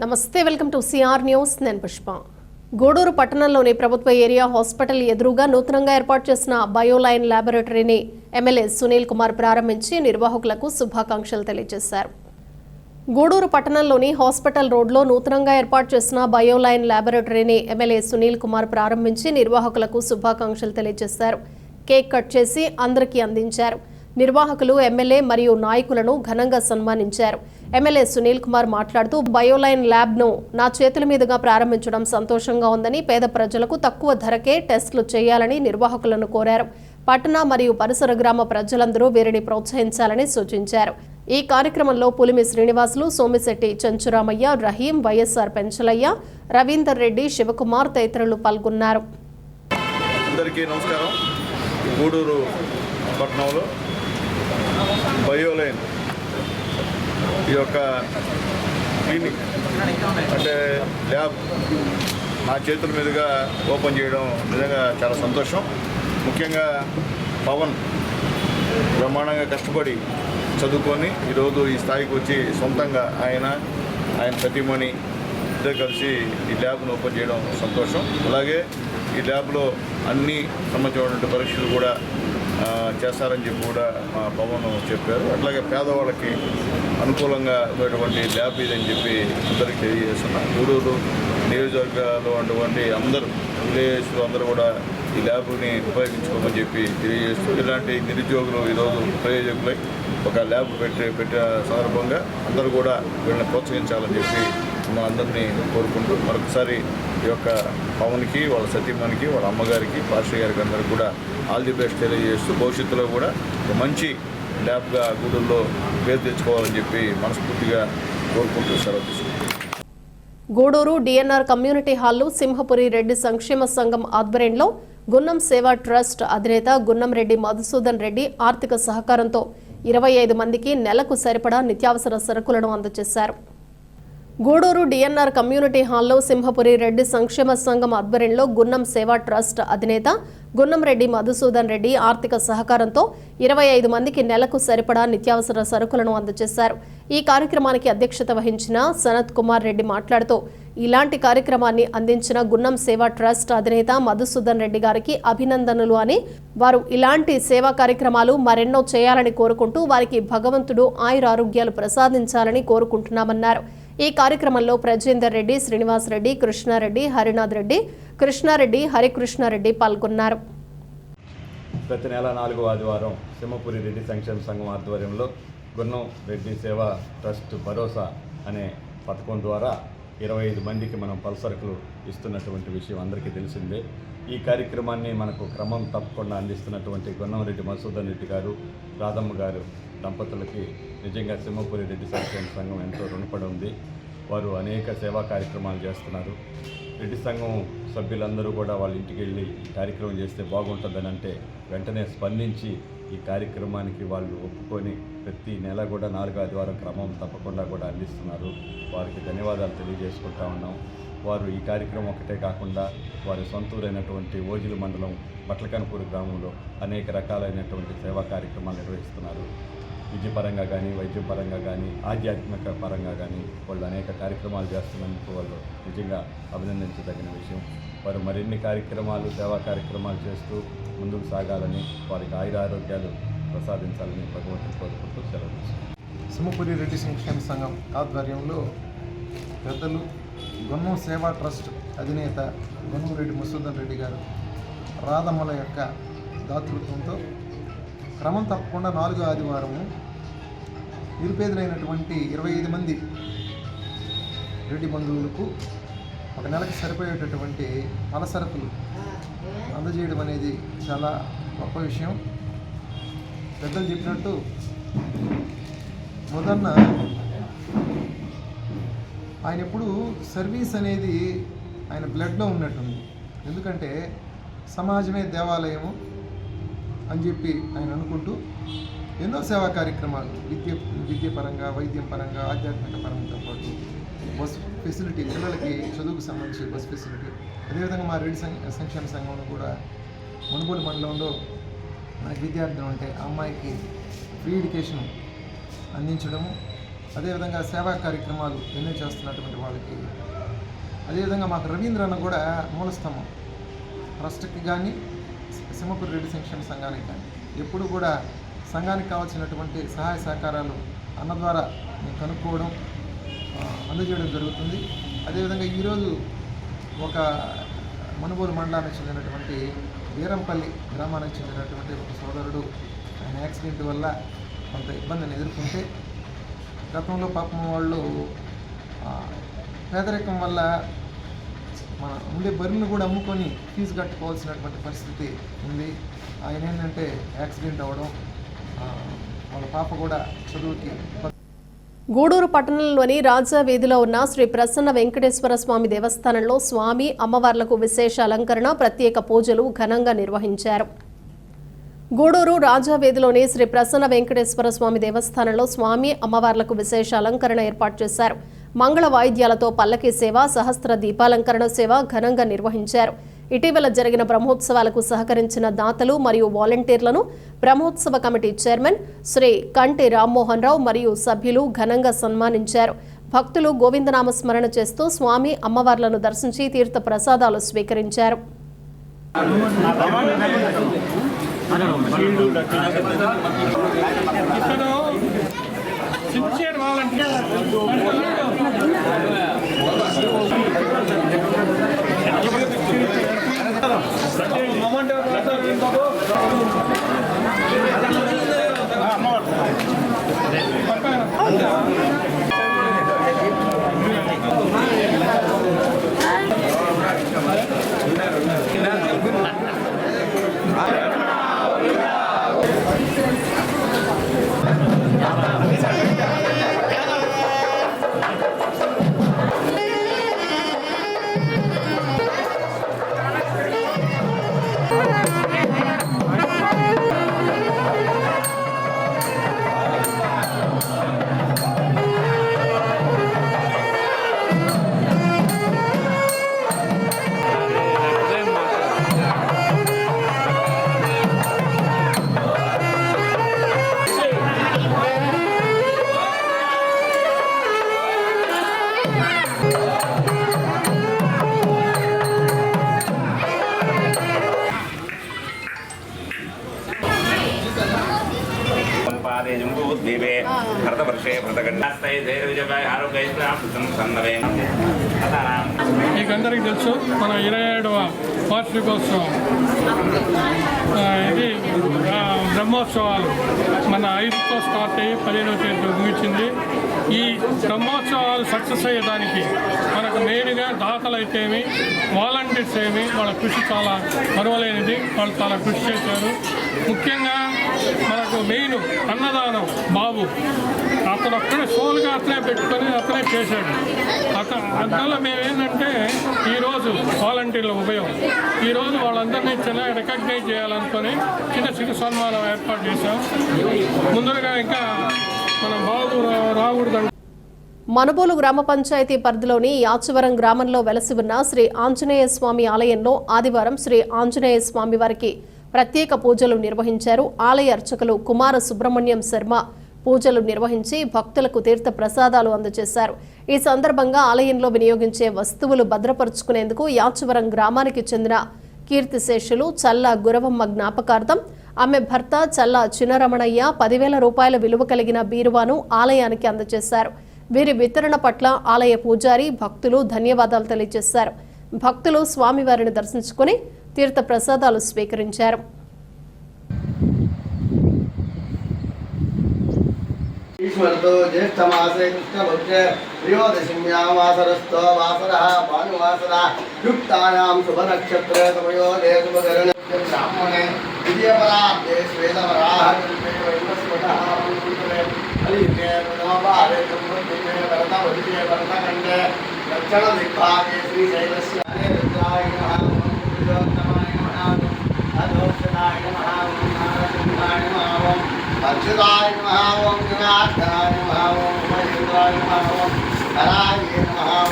నమస్తే, welcome to CR news. నేను పుష్ప. గూడూరు పట్టణంలోని ప్రభుత్వ ఏరియా హాస్పిటల్ ఎదురుగా నూతనంగా ఏర్పాటు చేసిన బయోలైన్ ల్యాబొరేటరీని ఎమ్మెల్యే సునీల్ కుమార్ ప్రారంభించి నిర్వాహకులకు శుభాకాంక్షలు తెలియజేశారు. గూడూరు పట్టణంలోని హాస్పిటల్ రోడ్లో నూతనంగా ఏర్పాటు చేసిన బయోలైన్ ల్యాబొరేటరీని ఎమ్మెల్యే సునీల్ కుమార్ ప్రారంభించి నిర్వాహకులకు శుభాకాంక్షలు తెలియజేశారు. కేక్ కట్ చేసి అందరికీ అందించారు. నిర్వాహకులు ఎమ్మెల్యే మరియు నాయకులను ఘనంగా సన్మానించారు. ఎమ్మెల్యే సునీల్ కుమార్ మాట్లాడుతూ బయోలైన్ ల్యాబ్ను నా చేతుల మీదుగా ప్రారంభించడం సంతోషంగా ఉందని, పేద ప్రజలకు తక్కువ ధరకే టెస్టులు చేయాలని నిర్వాహకులను కోరారు. పట్టణ మరియు పరిసర గ్రామ ప్రజలందరూ వీరిని ప్రోత్సహించాలని సూచించారు. ఈ కార్యక్రమంలో పులిమి శ్రీనివాసులు, సోమిశెట్టి చెంచురామయ్య, రహీం, వైఎస్ఆర్ పెంచలయ్య, రవీందర్ రెడ్డి, శివకుమార్ తదితరులు పాల్గొన్నారు. గూడూరు పట్టణంలో బయోలైన్ ఈ యొక్క క్లినిక్ అంటే ల్యాబ్ నా చేతుల మీదుగా ఓపెన్ చేయడం నిజంగా చాలా సంతోషం. ముఖ్యంగా పవన్ బ్రహ్మాండంగా కష్టపడి చదువుకొని ఈరోజు ఈ స్థాయికి వచ్చి సొంతంగా ఆయన సతీమణి ఇద్దరు కలిసి ఈ ల్యాబ్ను ఓపెన్ చేయడం సంతోషం. అలాగే ఈ ల్యాబ్లో అన్ని సంబంధించినటువంటి పరీక్షలు కూడా చేస్తారని చెప్పి కూడా మా పవన్ చెప్పారు. అట్లాగే పేదవాళ్ళకి అనుకూలంగా ఉన్నటువంటి ల్యాబ్ ఇదని చెప్పి అందరికీ తెలియజేస్తున్నాం. గూడూరు నియోజకవర్గాల్లో ఉన్నటువంటి అందరూ విలేజ్లు అందరూ కూడా ఈ ల్యాబ్ని ఉపయోగించుకోమని చెప్పి తెలియజేస్తూ, ఇలాంటి నిరుద్యోగులు ఈరోజు ప్రయోజకులై ఒక ల్యాబ్ పెట్టిన సందర్భంగా అందరూ కూడా వీళ్ళని ప్రోత్సహించాలని చెప్పి అందరినీ కోరుకుంటూ మరొకసారి ఈ యొక్క పవన్కి, వాళ్ళ సతీమణికి, వాళ్ళ అమ్మగారికి, పాస్టర్ గారికి అందరికీ కూడా ఆల్ ది బెస్ట్ తెలియజేస్తూ భవిష్యత్తులో కూడా ఒక మంచి ల్యాబ్గా గూడూరులో పేరు తెచ్చుకోవాలని చెప్పి మనస్ఫూర్తిగా కోరుకుంటూ సెలవు తీసుకుంటాం. గూడూరు డిఎన్ఆర్ కమ్యూనిటీ హాల్లో సింహపురి రెడ్డి సంక్షేమ సంఘం ఆధ్వర్యంలో గున్నం సేవా ట్రస్ట్ అధినేత గున్నం రెడ్డి మధుసూదన్ రెడ్డి ఆర్థిక సహకారంతో 25 మందికి నెలకు సరిపడా నిత్యావసర సరుకులను అందజేశారు. గూడూరు డిఎన్ఆర్ కమ్యూనిటీ హాల్లో సింహపురి రెడ్డి సంక్షేమ సంఘం ఆధ్వర్యంలో గున్నం సేవా ట్రస్ట్ అధినేత గున్నం రెడ్డి మధుసూదన్ రెడ్డి ఆర్థిక సహకారంతో 25 మందికి నెలకు సరిపడా నిత్యావసర సరుకులను అందజేశారు. ఈ కార్యక్రమానికి అధ్యక్షత వహించిన సనత్ కుమార్ రెడ్డి మాట్లాడుతూ, ఇలాంటి కార్యక్రమాన్ని అందించిన గున్నం సేవా ట్రస్ట్ అధినేత మధుసూదన్ రెడ్డి గారికి అభినందనలు అని, వారు ఇలాంటి సేవా కార్యక్రమాలు మరెన్నో చేయాలని కోరుకుంటూ వారికి భగవంతుడు ఆయురారోగ్యాలు ప్రసాదించాలని కోరుకుంటున్నామన్నారు. ఈ కార్యక్రమంలో ప్రజేందర్ రెడ్డి, శ్రీనివాస్ రెడ్డి, కృష్ణారెడ్డి, హరినాథ్ రెడ్డి, కృష్ణారెడ్డి, హరికృష్ణారెడ్డి పాల్గొన్నారు. ప్రతి నెల 4వ ఆదివారం సింహపురి రెడ్డి సంక్షేమ సంఘం ఆధ్వర్యంలో గున్నం రెడ్డి సేవా ట్రస్ట్ భరోసా అనే పథకం ద్వారా 25 మందికి మనం పలసరుకులు ఇస్తున్నటువంటి విషయం అందరికీ తెలిసిందే. ఈ కార్యక్రమాన్ని మనకు క్రమం తప్పకుండా అందిస్తున్నటువంటి గున్నం రెడ్డి మధుసూదన్ రెడ్డి గారు, రాధమ్మ గారు దంపతులకి నిజంగా సింహపురి రెడ్డి సంక్షేమ సంఘం ఎంతో రుణపడి ఉంది. వారు అనేక సేవా కార్యక్రమాలు చేస్తున్నారు. రెడ్డి సంఘం సభ్యులందరూ కూడా వాళ్ళ ఇంటికి వెళ్ళి ఈ కార్యక్రమం చేస్తే బాగుంటుందని అంటే వెంటనే స్పందించి ఈ కార్యక్రమానికి వాళ్ళు ఒప్పుకొని ప్రతి నెల కూడా 4వ ఆదివారం క్రమం తప్పకుండా కూడా అందిస్తున్నారు. వారికి ధన్యవాదాలు తెలియజేసుకుంటా ఉన్నాం. వారు ఈ కార్యక్రమం ఒకటే కాకుండా వారి సొంతూరైనటువంటి ఓజిలి మండలం బట్లకనపూర్ గ్రామంలో అనేక రకాలైనటువంటి సేవా కార్యక్రమాలు నిర్వహిస్తున్నారు. విద్యపరంగా కానీ, వైద్యం పరంగా కానీ, ఆధ్యాత్మిక పరంగా కానీ వాళ్ళు అనేక కార్యక్రమాలు చేస్తున్నందుకు వాళ్ళు నిజంగా అభినందించదగిన విషయం. వారు మరిన్ని కార్యక్రమాలు, సేవా కార్యక్రమాలు చేస్తూ ముందుకు సాగాలని, వారికి ఆయురారోగ్యాలు ప్రసాదించాలని భగవంతుని కోరుకుంటూ సెలవు తీసుకుంటాం. సింహపురి రెడ్డి సంక్షేమ సంఘం ఆధ్వర్యంలో పెద్దలు గున్నం సేవా ట్రస్ట్ అధినేత గున్నం రెడ్డి మధుసూదన్ రెడ్డి గారు, రాధమ్మల యొక్క దాతృత్వంతో క్రమం తప్పకుండా 4వ ఆదివారము నిరుపేదలైనటువంటి 25 మంది రెడ్డి బంధువులకు ఒక నెలకు సరిపోయేటటువంటి పలసరుకులు అందజేయడం అనేది చాలా గొప్ప విషయం. పెద్దలు చెప్పినట్టు మొదన్న ఆయన ఎప్పుడు సర్వీస్ అనేది ఆయన బ్లడ్లో ఉన్నట్టుంది. ఎందుకంటే సమాజమే దేవాలయము అని చెప్పి ఆయన అనుకుంటూ ఎన్నో సేవా కార్యక్రమాలు విద్య పరంగా, వైద్యం పరంగా, ఆధ్యాత్మిక పరంగా పాటు బస్ ఫెసిలిటీ, పిల్లలకి చదువుకు సంబంధించి బస్ ఫెసిలిటీ, అదేవిధంగా మా రెడ్డి సంక్షేమ సంఘంలో కూడా మునుగోలు మండలంలో మనకి విద్యార్థులు ఉంటే ఆ అమ్మాయికి ఫ్రీ ఎడ్యుకేషన్ అందించడము, అదేవిధంగా సేవా కార్యక్రమాలు ఎన్నో చేస్తున్నటువంటి వాళ్ళకి, అదేవిధంగా మాకు రవీంద్ర అన్న కూడా మూలస్తంభం. ట్రస్ట్కి కానీ సింహపురి రెడ్డి సంక్షేమ సంఘానికి కానీ ఎప్పుడు కూడా సంఘానికి కావాల్సినటువంటి సహాయ సహకారాలు అన్న ద్వారా మేము కనుక్కోవడం, అందజేయడం జరుగుతుంది. అదేవిధంగా ఈరోజు ఒక మనుబోలు మండలానికి చెందినటువంటి వీరంపల్లి గ్రామానికి చెందినటువంటి ఒక సోదరుడు ఆయన యాక్సిడెంట్ వల్ల కొంత ఇబ్బందిని ఎదుర్కొంటే, గతంలో పాపం వాళ్ళు పేదరికం వల్ల మన ఉండే బరువును కూడా అమ్ముకొని ఫీజు కట్టుకోవాల్సినటువంటి పరిస్థితి ఉంది. ఆయన ఏంటంటే యాక్సిడెంట్ అవ్వడం, వాళ్ళ పాప కూడా చదువుకి. గూడూరు పట్టణంలోని రాజా వీధిలో ఉన్న శ్రీ ప్రసన్న వెంకటేశ్వర స్వామి దేవస్థానంలో స్వామి అమ్మవార్లకు విశేష అలంకరణ, ప్రత్యేక పూజలు ఘనంగా నిర్వహించారు. గూడూరు రాజా వీధిలోని శ్రీ ప్రసన్న వెంకటేశ్వర స్వామి దేవస్థానంలో స్వామి అమ్మవార్లకు విశేష అలంకరణ ఏర్పాటు చేశారు. మంగళ వాయిద్యాలతో పల్లకీ సేవ, సహస్ర దీపాలంకరణ సేవ ఘనంగా నిర్వహించారు. ఇటీవల జరిగిన బ్రహ్మోత్సవాలకు సహకరించిన దాతలు మరియు వాలంటీర్లను బ్రహ్మోత్సవ కమిటీ చైర్మన్ శ్రీ కంటి రామ్మోహన్ రావు మరియు సభ్యులు ఘనంగా సన్మానించారు. భక్తులు గోవిందనామ స్మరణ చేస్తూ స్వామి అమ్మవార్లను దర్శించి తీర్థ ప్రసాదాలు స్వీకరించారు. మీకందరికీ తెలుసు మన 27వ వార్షికోత్సవం, ఇది బ్రహ్మోత్సవాలు మన 5తో స్టార్ట్ అయ్యి 15వ తేదీ ముగిసింది. ఈ బ్రహ్మోత్సవాలు సక్సెస్ అయ్యేదానికి మనకు మెయిన్గా దాతలు అయితేమి, వాలంటీర్స్ ఏమి, వాళ్ళ కృషి చాలా మరవలేనిది. వాళ్ళు చాలా కృషి చేశారు. ముఖ్యంగా మనకు మెయిన్ అన్నదానం బాబు, అతను ఒక్కడే సోల్గా అతనే పెట్టుకొని అతనే చేశాడు. అందువల్ల మేమేంటంటే ఈరోజు వాలంటీర్ల ఉపయోగం, ఈరోజు వాళ్ళందరినీ చిన్న రికగ్నైజ్ చేయాలనుకొని చిన్న సన్మానం ఏర్పాటు చేశాం. ముందరగా ఇంకా మన బాబు రాకూడదు. మనుబోలు గ్రామ పంచాయతీ పరిధిలోని యాచవరం గ్రామంలో వెలసి ఉన్న శ్రీ ఆంజనేయ స్వామి ఆలయంలో ఆదివారం శ్రీ ఆంజనేయ స్వామి వారికి ప్రత్యేక పూజలు నిర్వహించారు. ఆలయ అర్చకులు కుమార సుబ్రహ్మణ్యం శర్మ పూజలు నిర్వహించి భక్తులకు తీర్థ ప్రసాదాలు అందజేశారు. ఈ సందర్భంగా ఆలయంలో వినియోగించే వస్తువులు భద్రపరుచుకునేందుకు యాచవరం గ్రామానికి చెందిన కీర్తిశేషులు చల్ల గురవమ్మ జ్ఞాపకార్థం ఆమె భర్త చల్ల చిన్నరమణయ్య 10,000 రూపాయల విలువ కలిగిన బీరువాను ఆలయానికి అందజేశారు. వీరి వితరణ పట్ల ఆలయ పూజారి భక్తులు ధన్యవాదాలు తెలియజేశారు. భక్తులు స్వామివారిని దర్శించుకుని తీర్థ ప్రసాదాలు స్వీకరించారు. ఈశ్వరతో జ్యేష్ఠమాసే కృష్ణపక్షే త్రయోదశిమ్యాం వాసరస్థో వాసరః భానువాసర యుక్తాయాం శుభనక్షత్రే సమయోగే శుభకరణ బ్రాహ్మణే విజయపరాబ్దే శ్వేతవరాహ వైవస్వతః పుత్రే అలికే నమపారే సంపత్తినే వరదవదికే వరదకండే దక్షిణ దిగ్భాగే శ్రీశైలస్య రుద్రాయ నమః పురుషోత్తమాయ నమః అధోక్షణాయ నమః నారసింహాయ నమః అచ్యుతాయ నమః ఓం వినాశనాయ నమః ఓం మహేంద్రాయ నమః ఓం హరాయ నమః.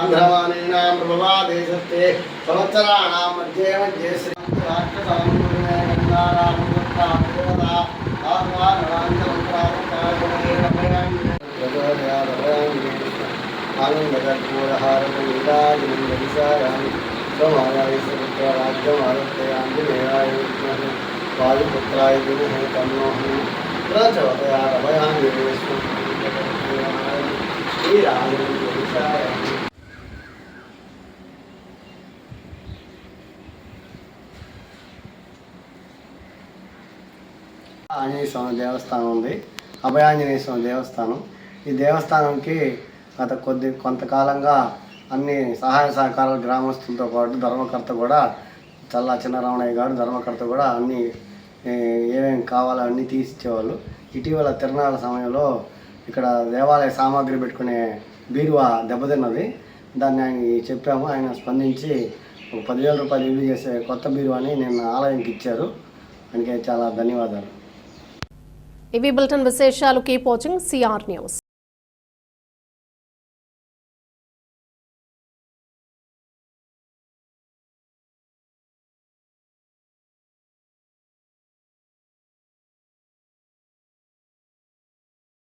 ఆంధ్రవాణీనాం ప్రభాదేశస్తే సంవత్సరాణాం మధ్యే మధ్యే శ్రీ రాక్షసాం वायुपुत्राय विद्महे तन्नो प्रचोदयात् अभयाङ्गी श्रीरामचन्द्राय ఆంజనేయ స్వామి దేవస్థానం ఉంది. అభయాంజనేయ స్వామి దేవస్థానం. ఈ దేవస్థానంకి గత కొంతకాలంగా అన్ని సహాయ సహకారాలు గ్రామస్తులతో పాటు ధర్మకర్త కూడా చల్లా చిన్నరామయ్య గారు ధర్మకర్త కూడా అన్ని ఏమేమి కావాలో అన్నీ తీసిచ్చేవాళ్ళు. ఇటీవల తిరునాళ్ళ సమయంలో ఇక్కడ దేవాలయ సామాగ్రి పెట్టుకునే బీరువా దెబ్బతిన్నది. దాన్ని ఆయన చెప్పాము. ఆయన స్పందించి 10,000 రూపాయలు విలువ చేసే కొత్త బీరువాని నిన్న ఆలయంకి ఇచ్చారు. ఆయనకి చాలా ధన్యవాదాలు. ఇవి బులెటిన్ విశేషాలు. Keep watching CR news.